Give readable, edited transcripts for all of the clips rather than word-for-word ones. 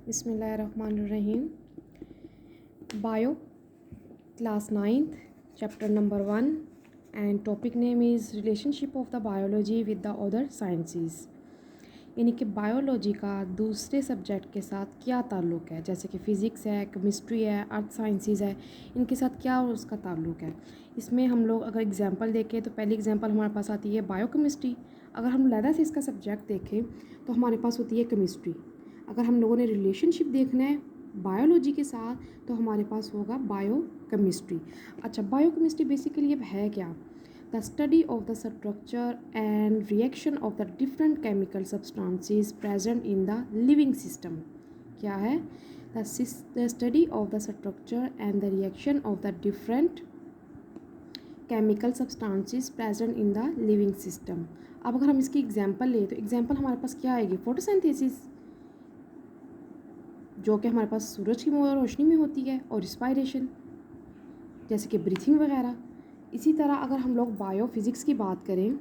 बिस्मिल्लाहिर्रहमानिर्रहीम। Bio class 9th chapter number 1 and topic name is relationship of the biology with the other sciences. यानी कि biology का दूसरे subject के साथ क्या ताल्लुक़ है, जैसे कि फ़िज़िक्स है, केमिस्ट्री है, अर्थ साइंसेस है, इनके साथ क्या उसका ताल्लुक़ है। इसमें हम लोग अगर एग्जांपल देखें तो पहली एग्जांपल हमारे पास आती है बायोकेमिस्ट्री। अगर हम लैदा से इसका सब्जेक्ट देखें तो हमारे पास होती है केमिस्ट्री। अगर हम लोगों ने रिलेशनशिप देखना है बायोलॉजी के साथ तो हमारे पास होगा बायोकेमिस्ट्री। अच्छा, बायोकेमिस्ट्री बेसिकली अब है क्या? The study of the structure and reaction of the different chemical substances present in the living system. क्या है? The study of the structure and the reaction of the different chemical substances present in the living system. अब अगर हम इसकी example लें तो example हमारे पास क्या आएगी? फोटोसिंथेसिस, जो कि हमारे पास सूरज की रोशनी में होती है, और रिस्पायरेशन जैसे कि ब्रीथिंग वगैरह। इसी तरह अगर हम लोग बायोफिज़िक्स की बात करें,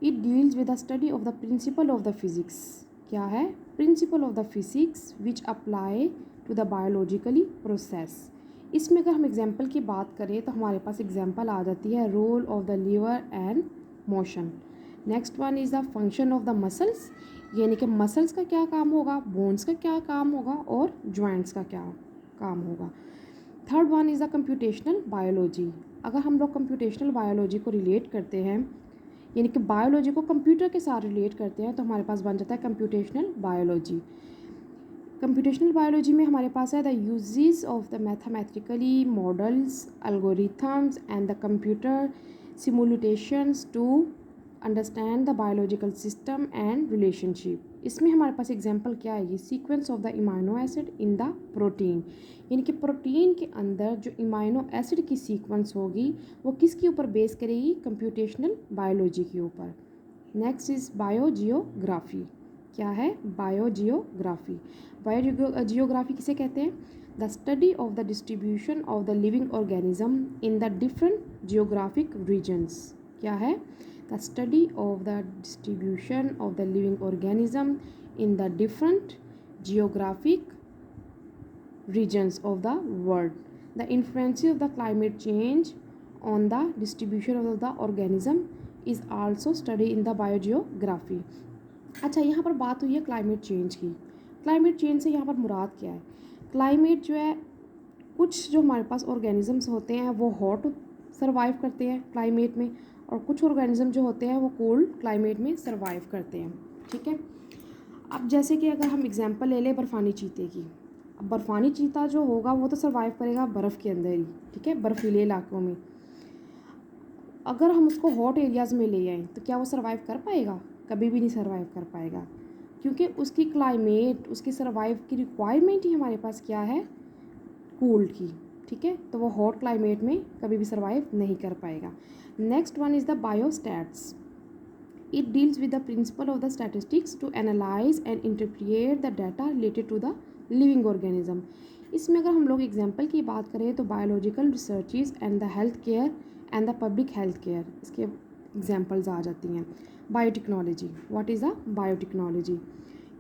it deals with the study of the principle of the physics. क्या है? Principle of the physics which apply to the biologically process. इसमें अगर हम एग्जांपल की बात करें तो हमारे पास एग्जांपल आ जाती है role of the lever and motion. Next one is the function of the muscles, यानी कि मसल्स का क्या काम होगा, बोन्स का क्या काम होगा, और जॉइंट्स का क्या काम होगा। Third one is the computational biology. अगर हम लोग कंप्यूटेशनल बायोलॉजी को रिलेट करते हैं, यानी कि बायोलॉजी को कंप्यूटर के साथ रिलेट करते हैं, तो हमारे पास बन जाता है कंप्यूटेशनल बायोलॉजी। कंप्यूटेशनल बायोलॉजी में हमारे पास है the uses of the mathematically models, algorithms and the computer simulations to understand the biological system and relationship. इसमें हमारे पास एग्जांपल क्या है? ये sequence of the amino acid in the protein, यानी कि प्रोटीन के अंदर जो इमाइनो एसिड की सीक्वेंस होगी वो किसके ऊपर बेस करेगी? कंप्यूटेशनल बायोलॉजी के ऊपर। Next is biogeography. क्या है? बायोजियोग्राफी। बायोजियोग्राफी किसे कहते हैं? The study of the distribution of the living organism in the different geographic regions. क्या है? The study of the distribution of the living organism in the different geographic regions of the world. The influence of the climate change on the distribution of the organism is also studied in the biogeography. अच्छा, यहाँ पर बात हुई है climate change की। Climate change से यहाँ पर मुराद क्या है? क्लाइमेट जो है, कुछ जो हमारे पास ऑर्गेनिजम्स होते हैं वो हॉट सर्वाइव करते हैं क्लाइमेट में, और कुछ ऑर्गेनिज्म जो होते हैं वो कोल्ड क्लाइमेट में सर्वाइव करते हैं। ठीक है, अब जैसे कि अगर हम एग्जांपल ले लें बर्फ़ानी चीते की। अब बर्फ़ानी चीता जो होगा वो तो सर्वाइव करेगा बर्फ़ के अंदर ही, ठीक है, बर्फीले इलाकों में। अगर हम उसको हॉट एरियाज़ में ले आएँ तो क्या वो सर्वाइव कर पाएगा? कभी भी नहीं सर्वाइव कर पाएगा, क्योंकि उसकी क्लाइमेट, उसकी सर्वाइव की रिक्वायरमेंट ही हमारे पास क्या है? कोल्ड की। ठीक है, तो वो हॉट क्लाइमेट में कभी भी सर्वाइव नहीं कर पाएगा। Next one is the biostats. It deals with the principle of the statistics to analyze and interpret the data related to the living organism. इसमें अगर हम लोग एग्जांपल की बात करें तो biological researches and the health care and the public health care, इसके examples आ जाती हैं। Biotechnology, what is the biotechnology?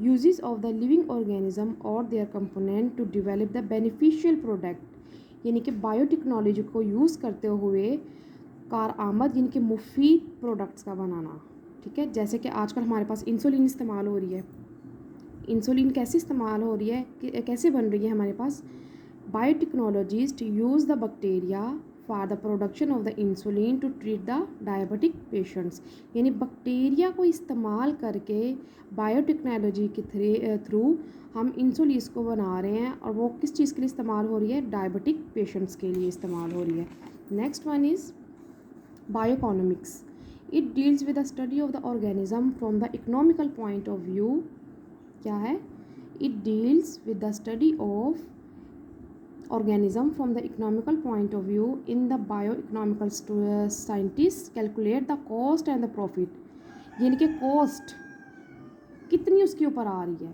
Uses of the living organism और their component to develop the beneficial product, यानी कि बायोटेक्नोलॉजी को यूज़ करते हुए कारआमद यानी कि मुफीद प्रोडक्ट्स का बनाना। ठीक है, जैसे कि आजकल हमारे पास इंसुलिन इस्तेमाल हो रही है। इंसुलिन कैसे इस्तेमाल हो रही है, कैसे बन रही है हमारे पास? Biotechnologist use the bacteria for the production of the insulin to treat the diabetic patients, यानी बैक्टीरिया को इस्तेमाल करके बायोटेक्नोलॉजी के थ्रू हम इंसुलिन को बना रहे हैं, और वो किस चीज़ के लिए इस्तेमाल हो रही है? डायबिटिक पेशेंट्स के लिए इस्तेमाल हो रही है। Next one is bioeconomics. It deals with the study of the organism from the economical point of view. क्या है? It deals with the study of organism from the economical point of view. In the bioeconomical scientists calculate the cost and the profit. यानी कि cost कितनी उसके ऊपर आ रही है,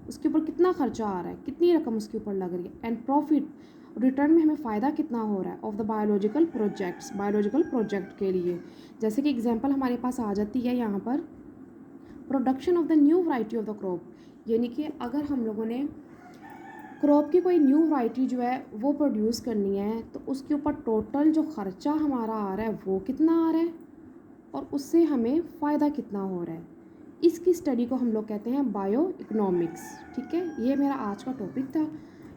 उसके ऊपर कितना खर्चा आ रहा है, कितनी रकम उसके ऊपर लग रही है, एंड प्रॉफिट, रिटर्न में हमें फ़ायदा कितना हो रहा है ऑफ द बायोलॉजिकल प्रोजेक्ट के लिए। जैसे कि एग्जांपल हमारे पास आ जाती है यहाँ पर production of the new variety of the crop, यानी कि अगर हम लोगों ने क्रॉप की कोई न्यू वैरायटी जो है वो प्रोड्यूस करनी है तो उसके ऊपर टोटल जो ख़र्चा हमारा आ रहा है वो कितना आ रहा है और उससे हमें फ़ायदा कितना हो रहा है। इसकी स्टडी को हम लोग कहते हैं बायो इकोनॉमिक्स। ठीक है, ये मेरा आज का टॉपिक था।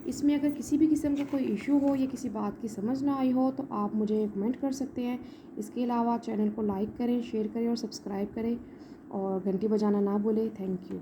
इसमें अगर किसी भी किस्म का कोई इशू हो या किसी बात की समझ ना आई हो तो आप मुझे कमेंट कर सकते हैं। इसके अलावा चैनल को लाइक करें, शेयर करें और सब्सक्राइब करें और घंटी बजाना ना भूलें। Thank you.